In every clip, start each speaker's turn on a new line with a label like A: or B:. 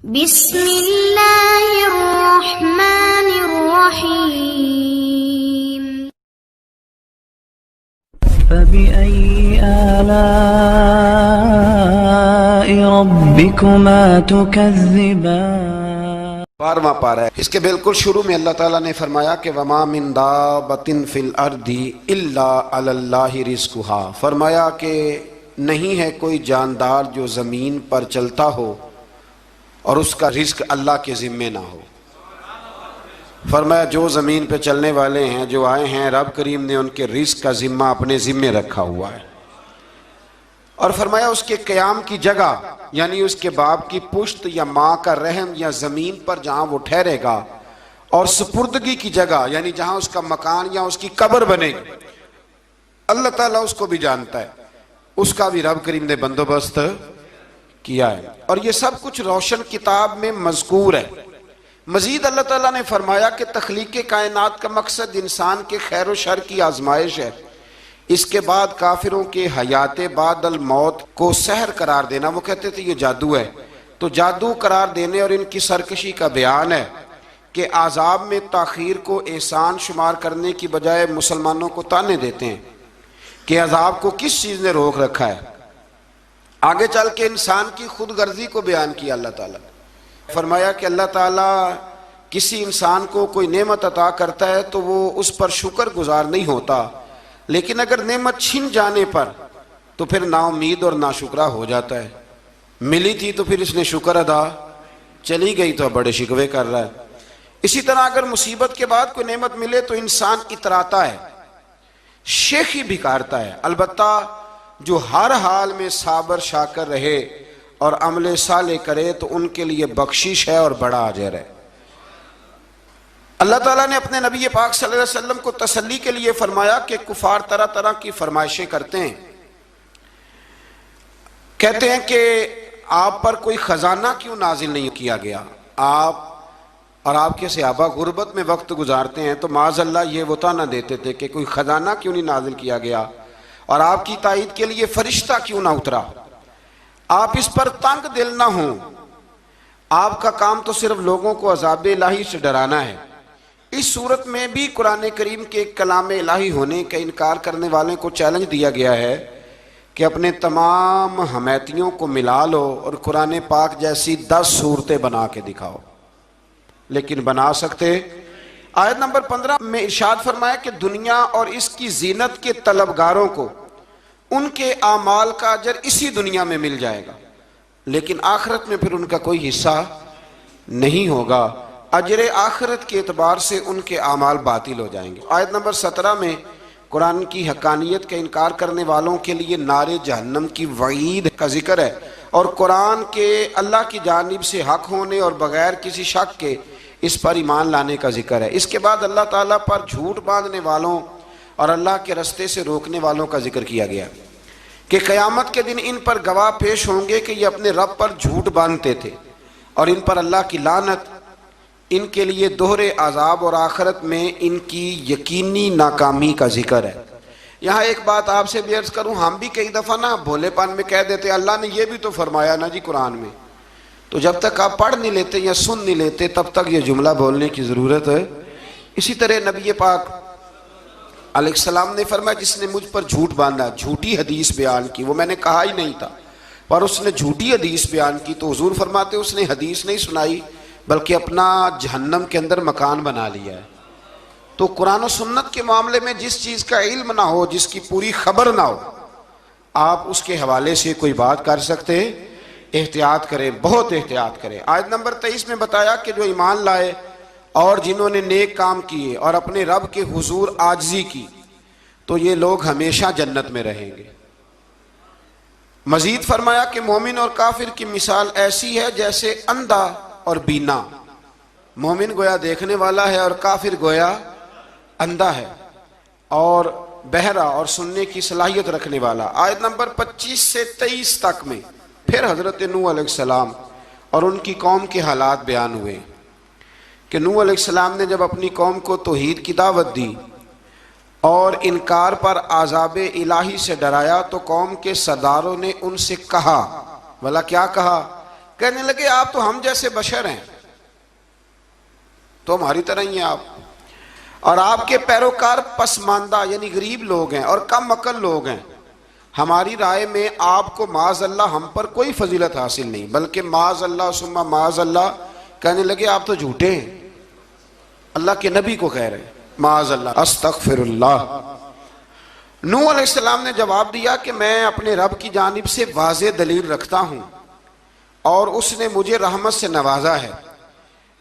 A: بسم اللہ الرحمن الرحیم
B: فبأي آلاء ربكما تكذبان
C: 12واں پارہ ہے۔ اس کے بالکل شروع میں اللہ تعالیٰ نے فرمایا کہ وَمَا مِن دَابَّةٍ فِي الْأَرْضِ إِلَّا عَلَى اللَّهِ رِزْقُهَا، فرمایا کہ نہیں ہے کوئی جاندار جو زمین پر چلتا ہو اور اس کا رزق اللہ کے ذمے نہ ہو۔ فرمایا جو زمین پہ چلنے والے ہیں، جو آئے ہیں، رب کریم نے ان کے رزق کا ذمہ اپنے ذمے رکھا ہوا ہے۔ اور فرمایا اس کے قیام کی جگہ، یعنی اس کے باپ کی پشت یا ماں کا رحم یا زمین پر جہاں وہ ٹھہرے گا، اور سپردگی کی جگہ یعنی جہاں اس کا مکان یا اس کی قبر بنے گی، اللہ تعالیٰ اس کو بھی جانتا ہے، اس کا بھی رب کریم نے بندوبست کیا ہے، اور یہ سب کچھ روشن کتاب میں مذکور ہے۔ مزید اللہ تعالیٰ نے فرمایا کہ تخلیق کائنات کا مقصد انسان کے خیر و شر کی آزمائش ہے، اس کے بعد کافروں کے حیات بعد الموت کو سحر قرار دینا۔ وہ کہتے تھے یہ جادو ہے، تو جادو قرار دینے اور ان کی سرکشی کا بیان ہے کہ عذاب میں تاخیر کو احسان شمار کرنے کی بجائے مسلمانوں کو تانے دیتے ہیں کہ عذاب کو کس چیز نے روک رکھا ہے۔ آگے چل کے انسان کی خود غرضی کو بیان کیا اللہ تعالیٰ نے۔ فرمایا کہ اللہ تعالیٰ کسی انسان کو کوئی نعمت عطا کرتا ہے تو وہ اس پر شکر گزار نہیں ہوتا، لیکن اگر نعمت چھن جانے پر تو پھر نا امید اور ناشکرا ہو جاتا ہے۔ ملی تھی تو پھر اس نے شکر ادا، چلی گئی تو بڑے شکوے کر رہا ہے۔ اسی طرح اگر مصیبت کے بعد کوئی نعمت ملے تو انسان اتراتا ہے، شیخی بھکارتا ہے۔ البتہ جو ہر حال میں صابر شاکر رہے اور عمل صالح کرے تو ان کے لیے بخشش ہے اور بڑا اجر ہے۔ اللہ تعالیٰ نے اپنے نبی پاک صلی اللہ علیہ وسلم کو تسلی کے لیے فرمایا کہ کفار طرح طرح کی فرمائشیں کرتے ہیں، کہتے ہیں کہ آپ پر کوئی خزانہ کیوں نازل نہیں کیا گیا؟ آپ اور آپ کے صحابہ غربت میں وقت گزارتے ہیں تو معاذ اللہ یہ وہ طعنہ دیتے تھے کہ کوئی خزانہ کیوں نہیں نازل کیا گیا، اور آپ کی تائید کے لیے فرشتہ کیوں نہ اترا؟ آپ اس پر تنگ دل نہ ہوں، آپ کا کام تو صرف لوگوں کو عذاب الہی سے ڈرانا ہے۔ اس صورت میں بھی قرآن کریم کے کلام الہی ہونے کا انکار کرنے والوں کو چیلنج دیا گیا ہے کہ اپنے تمام حمیتیوں کو ملا لو اور قرآن پاک جیسی 10 صورتیں بنا کے دکھاؤ، لیکن بنا سکتے؟ آیت نمبر 15 میں ارشاد فرمایا کہ دنیا اور اس کی زینت کے طلبگاروں کو ان کے اعمال کا اجر اسی دنیا میں مل جائے گا، لیکن آخرت میں پھر ان کا کوئی حصہ نہیں ہوگا۔ اجر آخرت کے اعتبار سے ان کے اعمال باطل ہو جائیں گے۔ آیت نمبر 17 میں قرآن کی حقانیت کا انکار کرنے والوں کے لیے نار جہنم کی وعید کا ذکر ہے، اور قرآن کے اللہ کی جانب سے حق ہونے اور بغیر کسی شک کے اس پر ایمان لانے کا ذکر ہے۔ اس کے بعد اللہ تعالیٰ پر جھوٹ باندھنے والوں اور اللہ کے رستے سے روکنے والوں کا ذکر کیا گیا کہ قیامت کے دن ان پر گواہ پیش ہوں گے کہ یہ اپنے رب پر جھوٹ باندھتے تھے، اور ان پر اللہ کی لعنت، ان کے لیے دوہرے عذاب اور آخرت میں ان کی یقینی ناکامی کا ذکر ہے۔ یہاں ایک بات آپ سے بھی عرض کروں، ہم بھی کئی دفعہ نا بھولے پان میں کہہ دیتے اللہ نے یہ بھی تو فرمایا نا جی قرآن میں، تو جب تک آپ پڑھ نہیں لیتے یا سن نہیں لیتے تب تک یہ جملہ بولنے کی ضرورت ہے۔ اسی طرح نبی پاک علیہ السلام نے فرمایا جس نے مجھ پر جھوٹ باندھا، جھوٹی حدیث بیان کی، وہ میں نے کہا ہی نہیں تھا پر اس نے جھوٹی حدیث بیان کی، تو حضور فرماتے اس نے حدیث نہیں سنائی بلکہ اپنا جہنم کے اندر مکان بنا لیا ہے۔ تو قرآن و سنت کے معاملے میں جس چیز کا علم نہ ہو، جس کی پوری خبر نہ ہو، آپ اس کے حوالے سے کوئی بات کر سکتے؟ احتیاط کریں، بہت احتیاط کریں۔ آیت نمبر 23 میں بتایا کہ جو ایمان لائے اور جنہوں نے نیک کام کیے اور اپنے رب کے حضور عاجزی کی تو یہ لوگ ہمیشہ جنت میں رہیں گے۔ مزید فرمایا کہ مومن اور کافر کی مثال ایسی ہے جیسے اندھا اور بینا، مومن گویا دیکھنے والا ہے اور کافر گویا اندھا ہے اور بہرا اور سننے کی صلاحیت رکھنے والا۔ آیت نمبر 25 سے 23 تک میں پھر حضرت نوح علیہ السلام اور ان کی قوم کے حالات بیان ہوئے کہ نوح علیہ السلام نے جب اپنی قوم کو توحید کی دعوت دی اور انکار پر عذاب الہی سے ڈرایا تو قوم کے سرداروں نے ان سے کہا، بھلا کیا کہا؟ کہنے لگے آپ تو ہم جیسے بشر ہیں، تو ہماری طرح ہی ہیں آپ، اور آپ کے پیروکار پسماندہ یعنی غریب لوگ ہیں اور کم عقل لوگ ہیں، ہماری رائے میں آپ کو معاذ اللہ ہم پر کوئی فضیلت حاصل نہیں، بلکہ معاذ اللہ ثم معاذ اللہ۔ کہنے لگے آپ تو جھوٹے ہیں، اللہ کے نبی کو کہہ رہے ہیں معاذ اللہ، استغفر اللہ۔ نوح علیہ السلام نے جواب دیا کہ میں اپنے رب کی جانب سے واضح دلیل رکھتا ہوں اور اس نے مجھے رحمت سے نوازا ہے،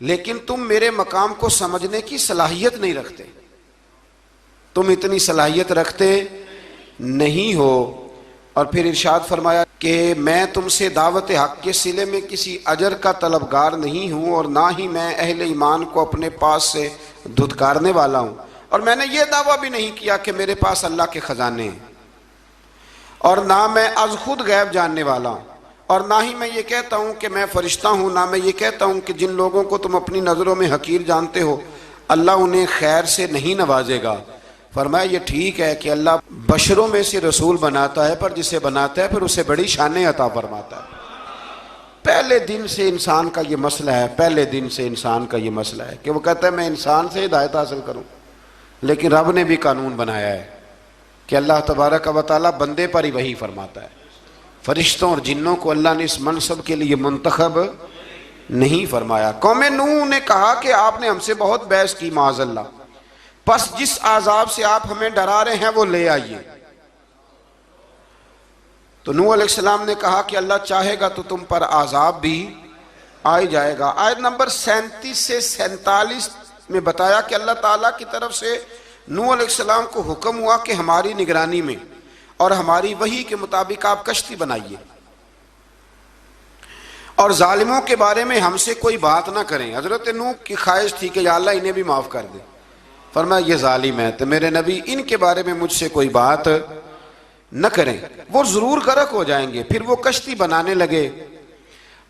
C: لیکن تم میرے مقام کو سمجھنے کی صلاحیت نہیں رکھتے، تم اتنی صلاحیت رکھتے نہیں ہو۔ اور پھر ارشاد فرمایا کہ میں تم سے دعوت حق کے صلے میں کسی اجر کا طلبگار نہیں ہوں، اور نہ ہی میں اہل ایمان کو اپنے پاس سے دھتکارنے والا ہوں، اور میں نے یہ دعویٰ بھی نہیں کیا کہ میرے پاس اللہ کے خزانے ہیں، اور نہ میں از خود غیب جاننے والا ہوں، اور نہ ہی میں یہ کہتا ہوں کہ میں فرشتہ ہوں، نہ میں یہ کہتا ہوں کہ جن لوگوں کو تم اپنی نظروں میں حقیر جانتے ہو اللہ انہیں خیر سے نہیں نوازے گا۔ فرمایا یہ ٹھیک ہے کہ اللہ بشروں میں سے رسول بناتا ہے، پر جسے بناتا ہے پھر اسے بڑی شانیں عطا فرماتا ہے۔ پہلے دن سے انسان کا یہ مسئلہ ہے، پہلے دن سے انسان کا یہ مسئلہ ہے کہ وہ کہتا ہے میں انسان سے ہدایت حاصل کروں، لیکن رب نے بھی قانون بنایا ہے کہ اللہ تبارک و تعالیٰ بندے پر ہی وحی فرماتا ہے، فرشتوں اور جنوں کو اللہ نے اس منصب کے لیے منتخب نہیں فرمایا۔ قوم نوح نے کہا کہ آپ نے ہم سے بہت بحث کی معاذ اللہ، پس جس عذاب سے آپ ہمیں ڈرا رہے ہیں وہ لے آئیے۔ تو نوح علیہ السلام نے کہا کہ اللہ چاہے گا تو تم پر عذاب بھی آ جائے گا۔ آیت نمبر 37 سے 47 میں بتایا کہ اللہ تعالیٰ کی طرف سے نوح علیہ السلام کو حکم ہوا کہ ہماری نگرانی میں اور ہماری وحی کے مطابق آپ کشتی بنائیے، اور ظالموں کے بارے میں ہم سے کوئی بات نہ کریں۔ حضرت نوح کی خواہش تھی کہ یا اللہ انہیں بھی معاف کر دے، فرمایا یہ ظالم ہے تو میرے نبی ان کے بارے میں مجھ سے کوئی بات نہ کریں، وہ ضرور غرق ہو جائیں گے۔ پھر وہ کشتی بنانے لگے،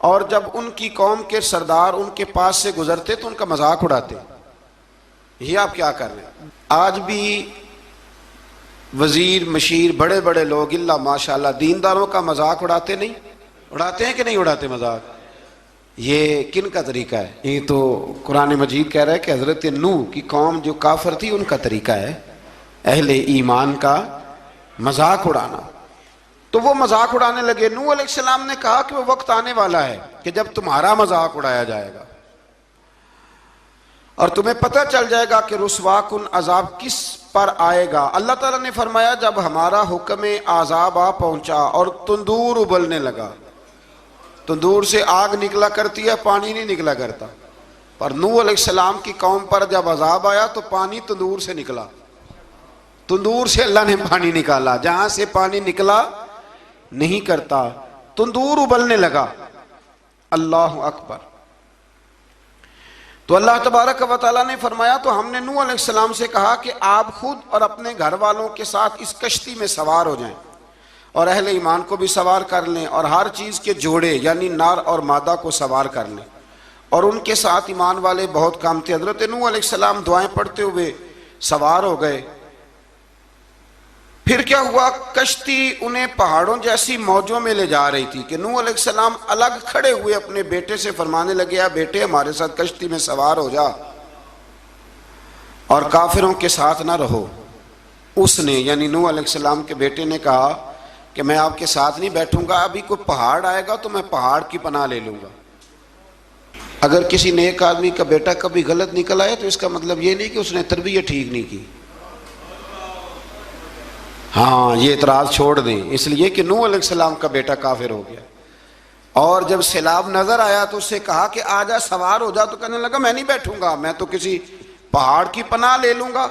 C: اور جب ان کی قوم کے سردار ان کے پاس سے گزرتے تو ان کا مذاق اڑاتے۔ یہ آپ کیا کر رہے ہیں؟ آج بھی وزیر مشیر بڑے بڑے لوگ اللہ ماشاءاللہ دینداروں کا مذاق اڑاتے نہیں؟ اڑاتے ہیں کہ نہیں اڑاتے مذاق؟ یہ کن کا طریقہ ہے؟ یہ تو قرآن مجید کہہ رہا ہے کہ حضرت نوح کی قوم جو کافر تھی ان کا طریقہ ہے اہل ایمان کا مذاق اڑانا۔ تو وہ مذاق اڑانے لگے۔ نوح علیہ السلام نے کہا کہ وہ وقت آنے والا ہے کہ جب تمہارا مذاق اڑایا جائے گا اور تمہیں پتہ چل جائے گا کہ رسوا کن عذاب کس پر آئے گا۔ اللہ تعالیٰ نے فرمایا جب ہمارا حکم عذاب آ پہنچا اور تندور ابلنے لگا، تندور سے آگ نکلا کرتی ہے، پانی نہیں نکلا کرتا، پر نوح علیہ السلام کی قوم پر جب عذاب آیا تو پانی تندور سے نکلا، تندور سے اللہ نے پانی نکالا، جہاں سے پانی نکلا نہیں کرتا، تندور ابلنے لگا۔ اللہ اکبر۔ تو اللہ تبارک و تعالیٰ نے فرمایا تو ہم نے نوح علیہ السلام سے کہا کہ آپ خود اور اپنے گھر والوں کے ساتھ اس کشتی میں سوار ہو جائیں، اور اہل ایمان کو بھی سوار کر لیں، اور ہر چیز کے جوڑے یعنی نر اور مادہ کو سوار کر لیں۔ اور ان کے ساتھ ایمان والے بہت کم تھے۔ حضرت نوح علیہ السلام دعائیں پڑھتے ہوئے سوار ہو گئے۔ پھر کیا ہوا؟ کشتی انہیں پہاڑوں جیسی موجوں میں لے جا رہی تھی کہ نوح علیہ السلام الگ کھڑے ہوئے اپنے بیٹے سے فرمانے لگے یا بیٹے ہمارے ساتھ کشتی میں سوار ہو جا اور کافروں کے ساتھ نہ رہو۔ اس نے یعنی نوح علیہ السلام کے بیٹے نے کہا کہ میں آپ کے ساتھ نہیں بیٹھوں گا، ابھی کوئی پہاڑ آئے گا تو میں پہاڑ کی پناہ لے لوں گا۔ اگر کسی نیک آدمی کا بیٹا کبھی غلط نکل آئے تو اس کا مطلب یہ نہیں کہ اس نے تربیت ٹھیک نہیں کی، ہاں یہ اعتراض چھوڑ دیں، اس لیے کہ نوح علیہ السلام کا بیٹا کافر ہو گیا۔ اور جب سیلاب نظر آیا تو اس سے کہا کہ آ جا سوار ہو جا، تو کہنے لگا میں نہیں بیٹھوں گا، میں تو کسی پہاڑ کی پناہ لے لوں گا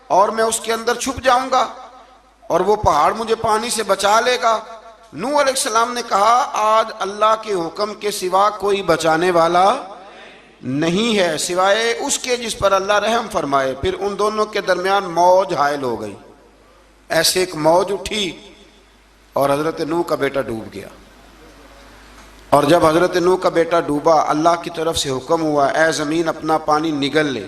C: اور میں اس کے اندر چھپ جاؤں گا اور وہ پہاڑ مجھے پانی سے بچا لے گا۔ نوح علیہ السلام نے کہا آج اللہ کے حکم کے سوا کوئی بچانے والا نہیں ہے سوائے اس کے جس پر اللہ رحم فرمائے۔ پھر ان دونوں کے درمیان موج حائل ہو گئی، ایسے ایک موج اٹھی اور حضرت نوح کا بیٹا ڈوب گیا۔ اور جب حضرت نوح کا بیٹا ڈوبا اللہ کی طرف سے حکم ہوا اے زمین اپنا پانی نگل لے،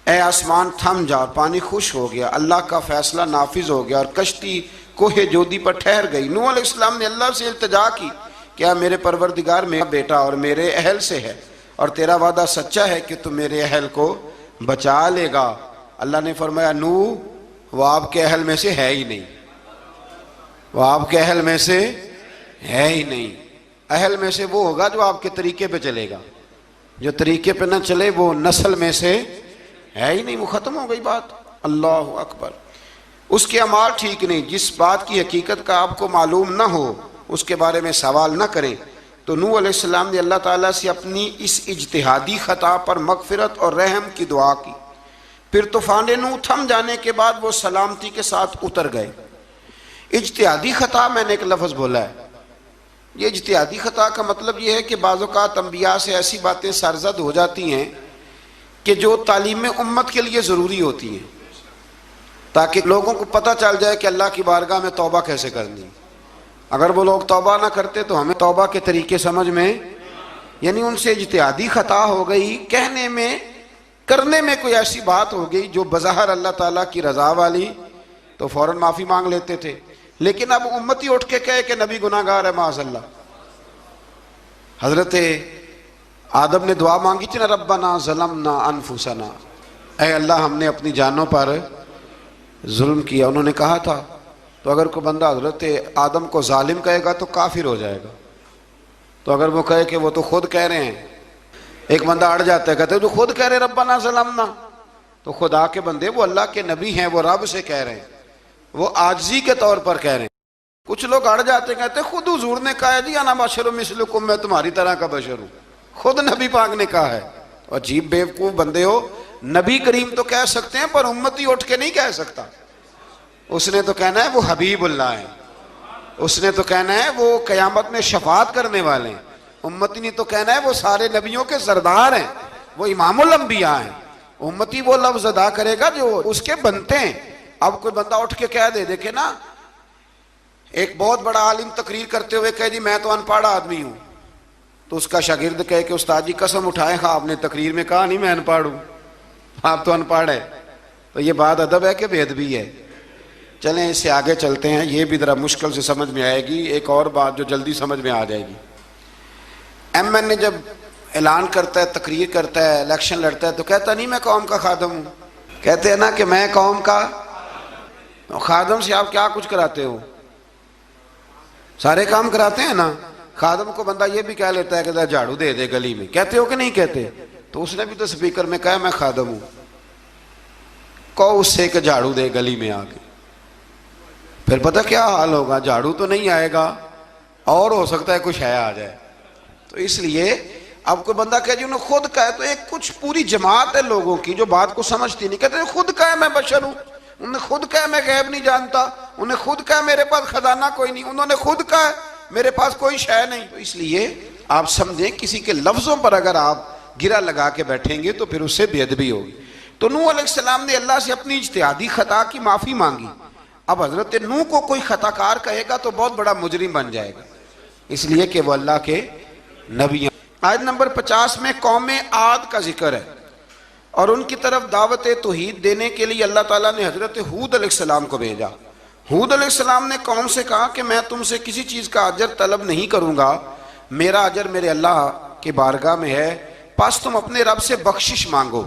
C: اے آسمان تھم جا، پانی خوش ہو گیا، اللہ کا فیصلہ نافذ ہو گیا اور کشتی کوہ جودی پر ٹھہر گئی۔ نوح علیہ السلام نے اللہ سے التجا کی کیا میرے پروردگار میرا بیٹا اور میرے اہل سے ہے اور تیرا وعدہ سچا ہے کہ تو میرے اہل کو بچا لے گا؟ اللہ نے فرمایا نوح وہ آپ کے اہل میں سے ہے ہی نہیں، وہ آپ کے اہل میں سے ہے ہی نہیں۔ اہل میں سے وہ ہوگا جو آپ کے طریقے پہ چلے گا، جو طریقے پہ نہ چلے وہ نسل میں سے ہے ہی نہیں، وہ ختم ہو گئی بات۔ اللہ اکبر۔ اس کے اعمال ٹھیک نہیں، جس بات کی حقیقت کا آپ کو معلوم نہ ہو اس کے بارے میں سوال نہ کریں۔ تو نوح علیہ السلام نے اللہ تعالیٰ سے اپنی اس اجتہادی خطا پر مغفرت اور رحم کی دعا کی۔ پھر طوفان نوح تھم جانے کے بعد وہ سلامتی کے ساتھ اتر گئے۔ اجتہادی خطا میں نے ایک لفظ بولا ہے، یہ اجتہادی خطا کا مطلب یہ ہے کہ بعض اوقات انبیاء سے ایسی باتیں سرزد ہو جاتی ہیں کہ جو تعلیم امت کے لیے ضروری ہوتی ہیں، تاکہ لوگوں کو پتہ چل جائے کہ اللہ کی بارگاہ میں توبہ کیسے کرنی۔ اگر وہ لوگ توبہ نہ کرتے تو ہمیں توبہ کے طریقے سمجھ میں، یعنی ان سے اجتہادی خطا ہو گئی، کہنے میں کرنے میں کوئی ایسی بات ہو گئی جو بظاہر اللہ تعالیٰ کی رضا والی، تو فوراً معافی مانگ لیتے تھے۔ لیکن اب امتی اٹھ کے کہے کہ نبی گناہ گار ہے معاذ اللہ۔ حضرت آدم نے دعا مانگی تھی نا، ربنا ظلمنا انفسنا، اے اللہ ہم نے اپنی جانوں پر ظلم کیا۔ انہوں نے کہا تھا تو اگر کوئی بندہ حضرت آدم کو ظالم کہے گا تو کافر ہو جائے گا، تو اگر وہ کہے کہ وہ تو خود کہہ رہے ہیں، ایک بندہ اڑ جاتا ہے کہتے ہیں جو خود کہہ رہے ربنا ظلمنا، تو خدا کے بندے وہ اللہ کے نبی ہیں، وہ رب سے کہہ رہے ہیں، وہ عاجزی کے طور پر کہہ رہے ہیں۔ کچھ لوگ اڑ جاتے ہیں کہتے ہیں خود حضور نے کہا ہے جی انا بشر مثلکم، میں تمہاری طرح کا بشر ہوں، خود نبی پاک نے کہا ہے۔ عجیب بیوقوف بندے ہو، نبی کریم تو کہہ سکتے ہیں پر امتی اٹھ کے نہیں کہہ سکتا۔ اس نے تو کہنا ہے وہ حبیب اللہ ہیں، اس نے تو کہنا ہے وہ قیامت میں شفاعت کرنے والے ہیں، امتی نے تو کہنا ہے وہ سارے نبیوں کے سردار ہیں، وہ امام الانبیاء ہیں۔ امتی وہ لفظ ادا کرے گا جو اس کے بنتے ہیں۔ اب کوئی بندہ اٹھ کے کہہ دے، دیکھے نا ایک بہت بڑا عالم تقریر کرتے ہوئے کہے جی میں تو ان پڑھ آدمی ہوں، تو اس کا شاگرد کہے کہ استاد جی قسم اٹھائے ہاں آپ نے تقریر میں کہا نہیں میں ان پڑھ ہوں، آپ تو ان پڑھ ہے، تو یہ بات ادب ہے کہ بے ادبی ہے؟ چلیں اس سے آگے چلتے ہیں، یہ بھی ذرا مشکل سے سمجھ میں آئے گی۔ ایک اور بات جو جلدی سمجھ میں آ جائے گی، ایم این اے جب اعلان کرتا ہے، تقریر کرتا ہے، الیکشن لڑتا ہے، تو کہتا نہیں میں قوم کا خادم ہوں، کہتے ہیں نا کہ میں قوم کا خادم سے آپ کیا کچھ کراتے ہو؟ سارے کام کراتے ہیں نا۔ خادم کو بندہ یہ بھی کہہ لیتا ہے کہ جھاڑو دے دے گلی میں، کہتے ہو کہ نہیں کہتے؟ تو اس نے بھی تو سپیکر میں کہا میں خادم ہوں، کہو اس سے کہ جھاڑو دے گلی میں آ کے، پھر پتہ کیا حال ہوگا؟ جھاڑو تو نہیں آئے گا اور ہو سکتا ہے کچھ ہے آ جائے۔ تو اس لیے اب کوئی بندہ کہے جی انہوں نے خود کہا ہے، تو ایک کچھ پوری جماعت ہے لوگوں کی جو بات کو سمجھتی نہیں، کہتے ہیں خود کہا ہے میں بشر ہوں، انہوں نے خود کہا میں غیب نہیں جانتا، انہوں نے خود کہا میرے پاس خزانہ کوئی نہیں، انہوں نے خود کہا میرے پاس کوئی شے نہیں۔ تو اس لیے آپ سمجھیں کسی کے لفظوں پر اگر آپ گرا لگا کے بیٹھیں گے تو پھر اس سے بے ادبی ہوگی۔ تو نوح علیہ السلام نے اللہ سے اپنی اجتہادی خطا کی معافی مانگی۔ اب حضرت نوح کو کوئی خطا کار کہے گا تو بہت بڑا مجرم بن جائے گا، اس لیے کہ وہ اللہ کے نبی ہیں۔ آیت نمبر 50 میں قوم عاد کا ذکر ہے، اور ان کی طرف دعوت توحید دینے کے لیے اللہ تعالیٰ نے حضرت ہود علیہ السلام کو بھیجا۔ ہود علیہ السلام نے قوم سے کہا کہ میں تم سے کسی چیز کا اجر طلب نہیں کروں گا، میرا اجر میرے اللہ کی بارگاہ میں ہے، پس تم اپنے رب سے بخشش مانگو،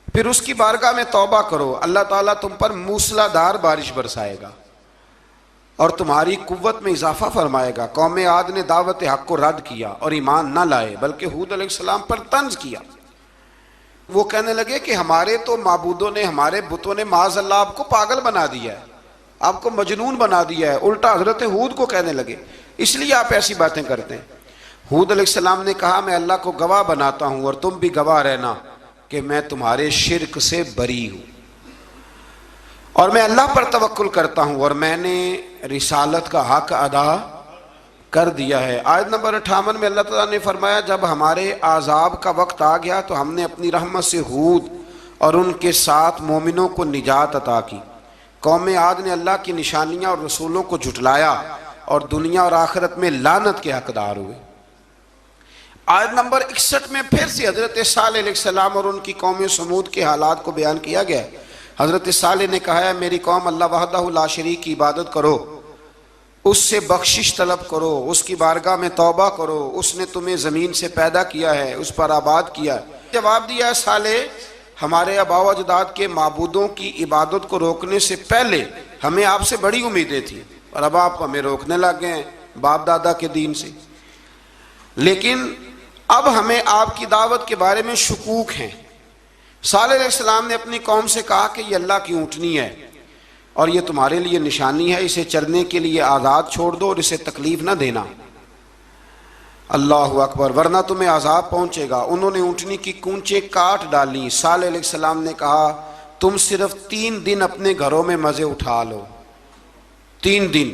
C: پھر اس کی بارگاہ میں توبہ کرو، اللہ تعالیٰ تم پر موسلا دار بارش برسائے گا اور تمہاری قوت میں اضافہ فرمائے گا۔ قوم عاد نے دعوت حق کو رد کیا اور ایمان نہ لائے، بلکہ ہود علیہ السلام پر طنز کیا۔ وہ کہنے لگے کہ ہمارے تو معبودوں نے، ہمارے بتوں نے معاذ اللہ آپ کو پاگل بنا دیا ہے، آپ کو مجنون بنا دیا ہے، الٹا حضرت ہود کو کہنے لگے، اس لیے آپ ایسی باتیں کرتے ہیں۔ ہود علیہ السلام نے کہا میں اللہ کو گواہ بناتا ہوں اور تم بھی گواہ رہنا کہ میں تمہارے شرک سے بری ہوں، اور میں اللہ پر توکل کرتا ہوں، اور میں نے رسالت کا حق ادا کر دیا ہے۔ آیت نمبر 58 میں اللہ تعالیٰ نے فرمایا جب ہمارے عذاب کا وقت آ گیا تو ہم نے اپنی رحمت سے ہود اور ان کے ساتھ مومنوں کو نجات عطا کی۔ قوم عاد نے اللہ کی نشانیاں اور رسولوں کو جھٹلایا اور دنیا اور آخرت میں لعنت کے حقدار ہوئے۔ آیت نمبر 61 میں پھر سے حضرت صالح علیہ السلام اور ان کی قوم سمود کے حالات کو بیان کیا گیا ہے۔ حضرت صالح نے کہا ہے میری قوم اللہ وحدہ لا شریک کی عبادت کرو، اس سے بخشش طلب کرو، اس کی بارگاہ میں توبہ کرو، اس نے تمہیں زمین سے پیدا کیا ہے، اس پر آباد کیا ہے۔ جواب دیا ہے صالح، ہمارے آباء و اجداد کے معبودوں کی عبادت کو روکنے سے پہلے ہمیں آپ سے بڑی امیدیں تھیں، اور اب آپ ہمیں روکنے لگ گئے ہیں باپ دادا کے دین سے، لیکن اب ہمیں آپ کی دعوت کے بارے میں شکوک ہیں۔ صالح علیہ السلام نے اپنی قوم سے کہا کہ یہ اللہ کی اونٹنی ہے اور یہ تمہارے لیے نشانی ہے، اسے چرنے کے لیے آزاد چھوڑ دو اور اسے تکلیف نہ دینا۔ اللہ اکبر، ورنہ تمہیں عذاب پہنچے گا۔ انہوں نے اونٹنی کی کونچیں کاٹ ڈالی۔ صالح علیہ السلام نے کہا تم صرف 3 دن اپنے گھروں میں مزے اٹھا لو، 3 دن،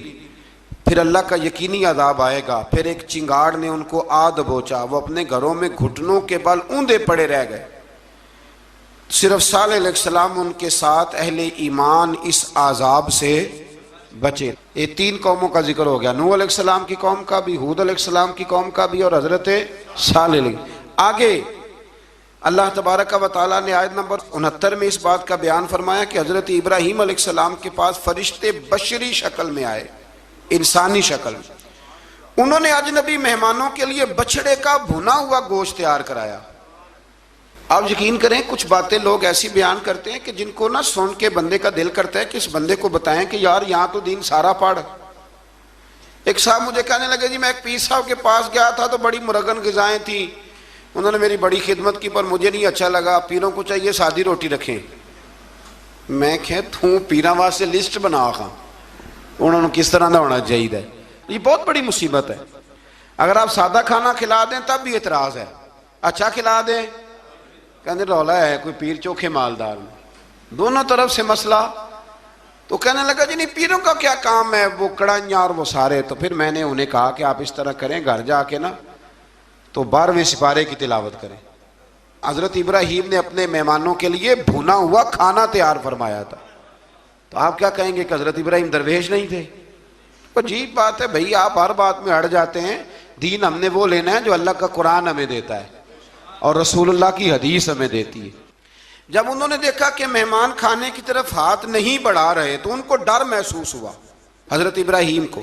C: پھر اللہ کا یقینی عذاب آئے گا۔ پھر ایک چنگاڑ نے ان کو آ دبوچا، وہ اپنے گھروں میں گھٹنوں کے بل اوندے پڑے رہ گئے۔ صرف صالح علیہ السلام ان کے ساتھ اہل ایمان اس عذاب سے بچے۔ یہ 3 قوموں کا ذکر ہو گیا، نوح علیہ السلام کی قوم کا بھی، ہود علیہ السلام کی قوم کا بھی، اور حضرت صالح علیہ۔ آگے اللہ تبارک و تعالیٰ نے آیت نمبر 69 میں اس بات کا بیان فرمایا کہ حضرت ابراہیم علیہ السلام کے پاس فرشتے بشری شکل میں آئے، انسانی شکل میں۔ انہوں نے اجنبی مہمانوں کے لیے بچڑے کا بھنا ہوا گوشت تیار کرایا۔ آپ یقین کریں کچھ باتیں لوگ ایسی بیان کرتے ہیں کہ جن کو نہ سن کے بندے کا دل کرتا ہے کہ اس بندے کو بتائیں کہ یار یہاں تو دین سارا پڑھ۔ ایک صاحب مجھے کہنے لگے جی میں ایک پیر صاحب کے پاس گیا تھا تو بڑی مرغن غذائیں تھیں، انہوں نے میری بڑی خدمت کی پر مجھے نہیں اچھا لگا، پیروں کو چاہیے سادی روٹی رکھیں۔ میں کہ تو پیراں واسطے لسٹ بنا خاں انہوں نے کس طرح دا ہونا چاہیے۔ یہ بہت بڑی مصیبت ہے، اگر آپ سادہ کھانا کھلا دیں تب بھی اعتراض ہے، اچھا کھلا دیں کہنے رولا ہے کوئی پیر چوکھے مالدار میں، دونوں طرف سے مسئلہ۔ تو کہنے لگا جی نہیں پیروں کا کیا کام ہے، وہ کڑائیاں اور وہ سارے۔ تو پھر میں نے انہیں کہا کہ آپ اس طرح کریں، گھر جا کے نا تو 12ویں سپارے کی تلاوت کریں۔ حضرت ابراہیم نے اپنے مہمانوں کے لیے بھونا ہوا کھانا تیار فرمایا تھا۔ تو آپ کیا کہیں گے کہ حضرت ابراہیم درویش نہیں تھے؟ عجیب بات ہے بھائی، آپ ہر بات میں اڑ جاتے ہیں۔ دین ہم نے وہ لینا ہے جو اللہ کا قرآن ہمیں دیتا ہے اور رسول اللہ کی حدیث ہمیں دیتی ہے۔ جب انہوں نے دیکھا کہ مہمان کھانے کی طرف ہاتھ نہیں بڑھا رہے تو ان کو ڈر محسوس ہوا۔ حضرت ابراہیم کو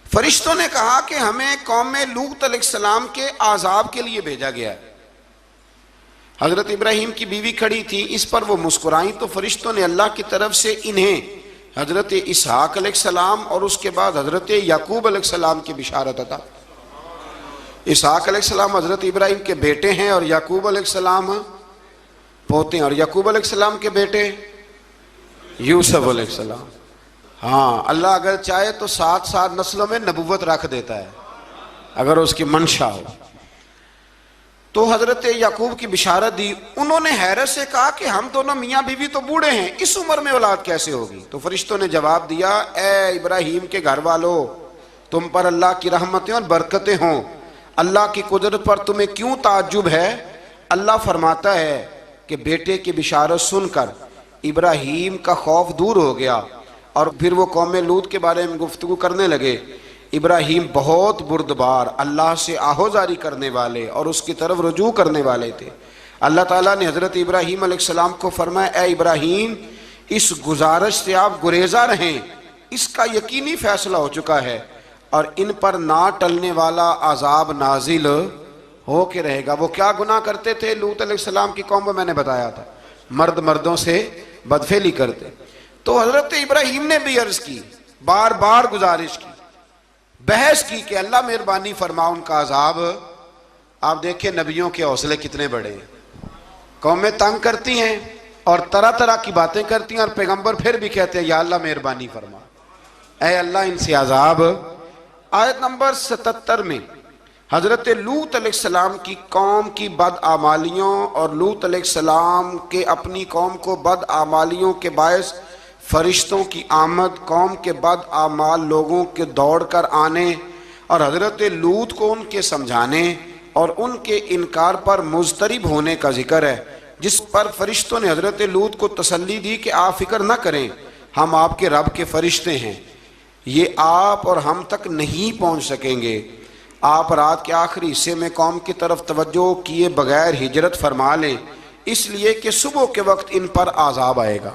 C: فرشتوں نے کہا کہ ہمیں قوم لوط علیہ السلام کے عذاب کے لیے بھیجا گیا ہے۔ حضرت ابراہیم کی بیوی کھڑی تھی، اس پر وہ مسکرائیں تو فرشتوں نے اللہ کی طرف سے انہیں حضرت اسحاق علیہ السلام اور اس کے بعد حضرت یعقوب علیہ السلام کی بشارت عطا۔ اسحاق علیہ السلام حضرت ابراہیم کے بیٹے ہیں اور یعقوب علیہ السلام پوتے ہیں، اور یعقوب علیہ السلام کے بیٹے یوسف علیہ السلام۔ ہاں اللہ اگر چاہے تو 7 نسلوں میں نبوت رکھ دیتا ہے اگر اس کی منشا ہو۔ تو حضرت یعقوب کی بشارت دی۔ انہوں نے حیرت سے کہا کہ ہم دونوں میاں بیوی تو بوڑھے ہیں، اس عمر میں اولاد کیسے ہوگی؟ تو فرشتوں نے جواب دیا اے ابراہیم کے گھر والو، تم پر اللہ کی رحمتیں اور برکتیں ہوں، اللہ کی قدرت پر تمہیں کیوں تعجب ہے؟ اللہ فرماتا ہے کہ بیٹے کی بشارت سن کر ابراہیم کا خوف دور ہو گیا، اور پھر وہ قوم لوط کے بارے میں گفتگو کرنے لگے۔ ابراہیم بہت بردبار، اللہ سے آہوزاری کرنے والے اور اس کی طرف رجوع کرنے والے تھے۔ اللہ تعالیٰ نے حضرت ابراہیم علیہ السلام کو فرمایا اے ابراہیم اس گزارش سے آپ گریزاں رہیں، اس کا یقینی فیصلہ ہو چکا ہے اور ان پر نہ ٹلنے والا عذاب نازل ہو کے رہے گا۔ وہ کیا گناہ کرتے تھے؟ لوط علیہ السلام کی قوم کو میں نے بتایا تھا، مرد مردوں سے بدفعلی کرتے۔ تو حضرت ابراہیم نے بھی عرض کی، بار بار گزارش کی، بحث کی کہ اللہ مہربانی فرما ان کا عذاب۔ آپ دیکھیں نبیوں کے حوصلے کتنے بڑے ہیں، قومیں تنگ کرتی ہیں اور طرح طرح کی باتیں کرتی ہیں، اور پیغمبر پھر بھی کہتے ہیں یا اللہ مہربانی فرما، اے اللہ ان سے عذاب۔ آیت نمبر 77 میں حضرت لوط علیہ السلام کی قوم کی بدعمالیوں اور لوط علیہ السلام کے اپنی قوم کو بدعمالیوں کے باعث فرشتوں کی آمد، قوم کے بدعمال لوگوں کے دوڑ کر آنے اور حضرت لوط کو ان کے سمجھانے اور ان کے انکار پر مضطرب ہونے کا ذکر ہے، جس پر فرشتوں نے حضرت لوط کو تسلی دی کہ آپ فکر نہ کریں، ہم آپ کے رب کے فرشتے ہیں، یہ آپ اور ہم تک نہیں پہنچ سکیں گے۔ آپ رات کے آخری حصے میں قوم کی طرف توجہ کیے بغیر ہجرت فرما لیں، اس لیے کہ صبح کے وقت ان پر عذاب آئے گا۔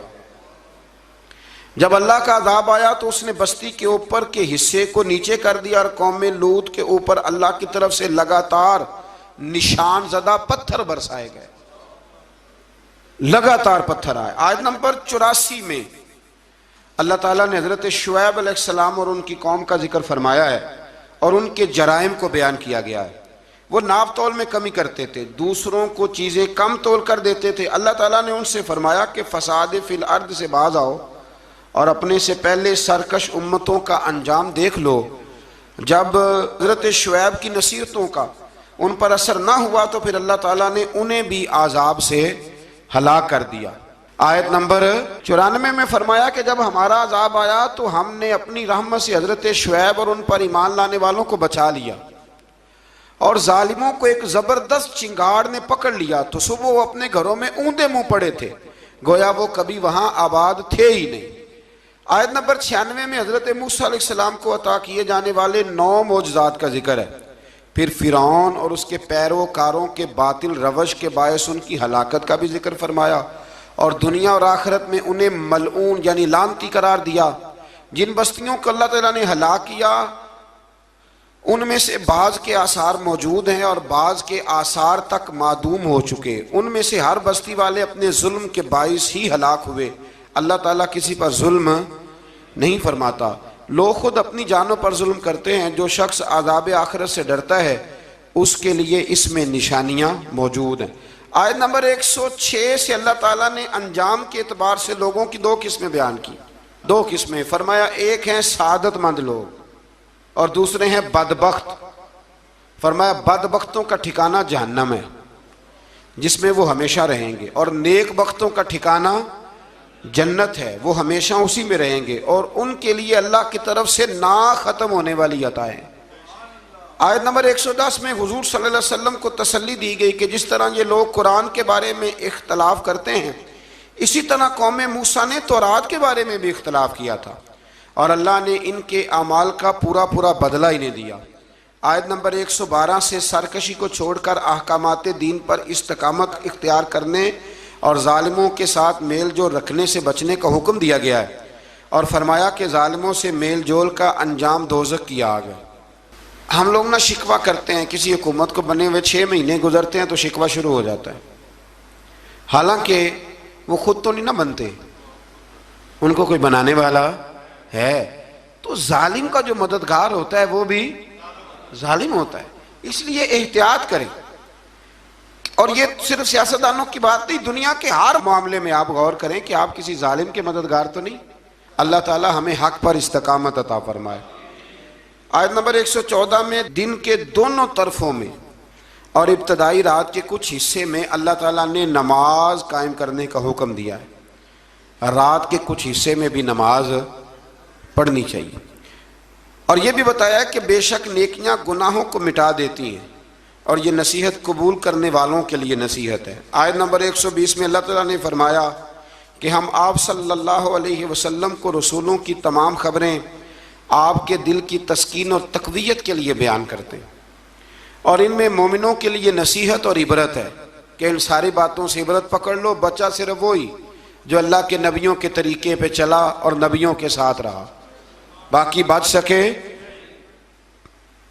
C: جب اللہ کا عذاب آیا تو اس نے بستی کے اوپر کے حصے کو نیچے کر دیا اور قوم لوط کے اوپر اللہ کی طرف سے لگاتار نشان زدہ پتھر برسائے گئے، لگاتار پتھر آئے۔ آیت نمبر 84 میں اللہ تعالیٰ نے حضرت شعیب علیہ السلام اور ان کی قوم کا ذکر فرمایا ہے اور ان کے جرائم کو بیان کیا گیا ہے۔ وہ ناپ تول میں کمی کرتے تھے، دوسروں کو چیزیں کم تول کر دیتے تھے۔ اللہ تعالیٰ نے ان سے فرمایا کہ فساد فی الارض سے باز آؤ اور اپنے سے پہلے سرکش امتوں کا انجام دیکھ لو۔ جب حضرت شعیب کی نصیحتوں کا ان پر اثر نہ ہوا تو پھر اللہ تعالیٰ نے انہیں بھی عذاب سے ہلاک کر دیا۔ آیت نمبر 94 میں فرمایا کہ جب ہمارا عذاب آیا تو ہم نے اپنی رحمت سے حضرت شعیب اور ان پر ایمان لانے والوں کو بچا لیا، اور ظالموں کو ایک زبردست چنگاڑ نے پکڑ لیا تو صبح وہ اپنے گھروں میں اوندے منہ پڑے تھے، گویا وہ کبھی وہاں آباد تھے ہی نہیں۔ آیت نمبر 96 میں حضرت موسیٰ علیہ السلام کو عطا کیے جانے والے 9 معجزات کا ذکر ہے۔ پھر فرعون اور اس کے پیروکاروں کے باطل روش کے باعث ان کی ہلاکت کا بھی ذکر فرمایا، اور دنیا اور آخرت میں انہیں ملعون یعنی لعنتی قرار دیا۔ جن بستیوں کو اللہ تعالیٰ نے ہلاک کیا ان میں سے بعض کے آثار موجود ہیں اور بعض کے آثار تک معدوم ہو چکے۔ ان میں سے ہر بستی والے اپنے ظلم کے باعث ہی ہلاک ہوئے۔ اللہ تعالیٰ کسی پر ظلم نہیں فرماتا، لوگ خود اپنی جانوں پر ظلم کرتے ہیں۔ جو شخص عذاب آخرت سے ڈرتا ہے اس کے لیے اس میں نشانیاں موجود ہیں۔ آیت نمبر 106 سے اللہ تعالیٰ نے انجام کے اعتبار سے لوگوں کی 2 قسمیں بیان کی۔ 2 قسمیں فرمایا، ایک ہیں سعادت مند لوگ اور دوسرے ہیں بدبخت۔ فرمایا بدبختوں کا ٹھکانہ جہنم ہے جس میں وہ ہمیشہ رہیں گے، اور نیک بختوں کا ٹھکانہ جنت ہے، وہ ہمیشہ اسی میں رہیں گے، اور ان کے لیے اللہ کی طرف سے نا ختم ہونے والی عطائیں۔ آیت نمبر 110 میں حضور صلی اللہ علیہ وسلم کو تسلی دی گئی کہ جس طرح یہ لوگ قرآن کے بارے میں اختلاف کرتے ہیں، اسی طرح قوم موسیٰ نے تورات کے بارے میں بھی اختلاف کیا تھا، اور اللہ نے ان کے اعمال کا پورا بدلہ انہیں دیا۔ آیت نمبر 112 سے سرکشی کو چھوڑ کر احکامات دین پر استقامت اختیار کرنے اور ظالموں کے ساتھ میل جول رکھنے سے بچنے کا حکم دیا گیا ہے، اور فرمایا کہ ظالموں سے میل جول کا انجام دوزخ کی آگ ہے۔ ہم لوگ نہ شکوہ کرتے ہیں، کسی حکومت کو بنے ہوئے 6 مہینے گزرتے ہیں تو شکوہ شروع ہو جاتا ہے، حالانکہ وہ خود تو نہیں نہ بنتے، ان کو کوئی بنانے والا ہے۔ تو ظالم کا جو مددگار ہوتا ہے وہ بھی ظالم ہوتا ہے، اس لیے احتیاط کریں۔ اور یہ صرف سیاستدانوں کی بات نہیں، دنیا کے ہر معاملے میں آپ غور کریں کہ آپ کسی ظالم کے مددگار تو نہیں۔ اللہ تعالی ہمیں حق پر استقامت عطا فرمائے۔ آیت نمبر 114 میں دن کے دونوں طرفوں میں اور ابتدائی رات کے کچھ حصے میں اللہ تعالیٰ نے نماز قائم کرنے کا حکم دیا ہے۔ رات کے کچھ حصے میں بھی نماز پڑھنی چاہیے، اور یہ بھی بتایا کہ بے شک نیکیاں گناہوں کو مٹا دیتی ہیں، اور یہ نصیحت قبول کرنے والوں کے لیے نصیحت ہے۔ آیت نمبر 120 میں اللہ تعالیٰ نے فرمایا کہ ہم آپ صلی اللہ علیہ وسلم کو رسولوں کی تمام خبریں آپ کے دل کی تسکین اور تقویت کے لیے بیان کرتے ہیں، اور ان میں مومنوں کے لیے نصیحت اور عبرت ہے کہ ان ساری باتوں سے عبرت پکڑ لو۔ بچہ صرف وہی جو اللہ کے نبیوں کے طریقے پہ چلا اور نبیوں کے ساتھ رہا، باقی بچ سکے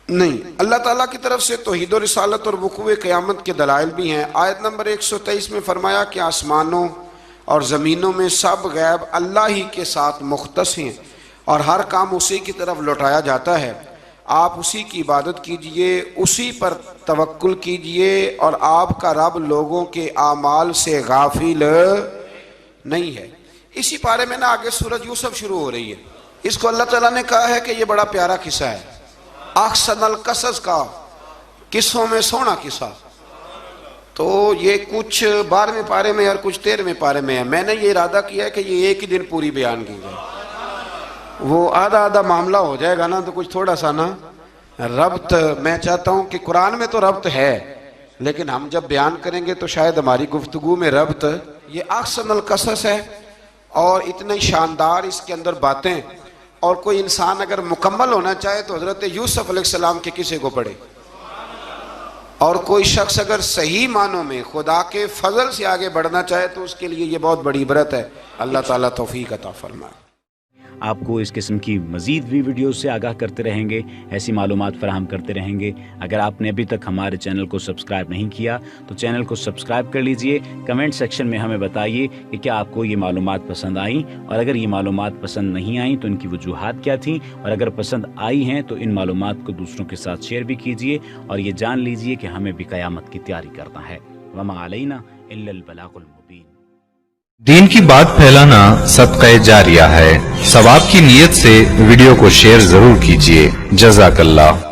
C: نہیں۔ اللہ تعالیٰ کی طرف سے توحید و رسالت اور وقوع قیامت کے دلائل بھی ہیں۔ آیت نمبر 123 میں فرمایا کہ آسمانوں اور زمینوں میں سب غیب اللہ ہی کے ساتھ مختص ہیں، اور ہر کام اسی کی طرف لوٹایا جاتا ہے۔ آپ اسی کی عبادت کیجئے، اسی پر توکل کیجئے، اور آپ کا رب لوگوں کے اعمال سے غافل نہیں ہے۔ اسی پارے میں نا آگے سورۃ یوسف شروع ہو رہی ہے۔ اس کو اللہ تعالیٰ نے کہا ہے کہ یہ بڑا پیارا قصہ ہے، احسن القصص کا، قصوں میں سونا قصہ۔ تو یہ کچھ 12ویں پارے میں اور کچھ 13ویں پارے میں ہے۔ میں نے یہ ارادہ کیا ہے کہ یہ ایک ہی دن پوری بیان کی جائے، وہ آدھا معاملہ ہو جائے گا نا تو کچھ تھوڑا سا نا ربط۔ میں چاہتا ہوں کہ قرآن میں تو ربط ہے، لیکن ہم جب بیان کریں گے تو شاید ہماری گفتگو میں ربط۔ یہ احسن القصص ہے، اور اتنی شاندار اس کے اندر باتیں، اور کوئی انسان اگر مکمل ہونا چاہے تو حضرت یوسف علیہ السلام کے قصے کو پڑھے، اور کوئی شخص اگر صحیح معنوں میں خدا کے فضل سے آگے بڑھنا چاہے تو اس کے لیے یہ بہت بڑی عبرت ہے۔ اللہ تعالیٰ توفیق عطا فرمائے۔
D: آپ کو اس قسم کی مزید بھی ویڈیوز سے آگاہ کرتے رہیں گے، ایسی معلومات فراہم کرتے رہیں گے۔ اگر آپ نے ابھی تک ہمارے چینل کو سبسکرائب نہیں کیا تو چینل کو سبسکرائب کر لیجئے۔ کمنٹ سیکشن میں ہمیں بتائیے کہ کیا آپ کو یہ معلومات پسند آئیں، اور اگر یہ معلومات پسند نہیں آئیں تو ان کی وجوہات کیا تھیں، اور اگر پسند آئی ہیں تو ان معلومات کو دوسروں کے ساتھ شیئر بھی کیجئے، اور یہ جان لیجئے کہ ہمیں بھی قیامت کی تیاری کرنا ہے۔ وما علینا الا البلاغ المبین۔
E: دین کی بات پھیلانا صدقہ جاریہ ہے، ثواب کی نیت سے ویڈیو کو شیئر ضرور کیجیے۔ جزاک اللہ۔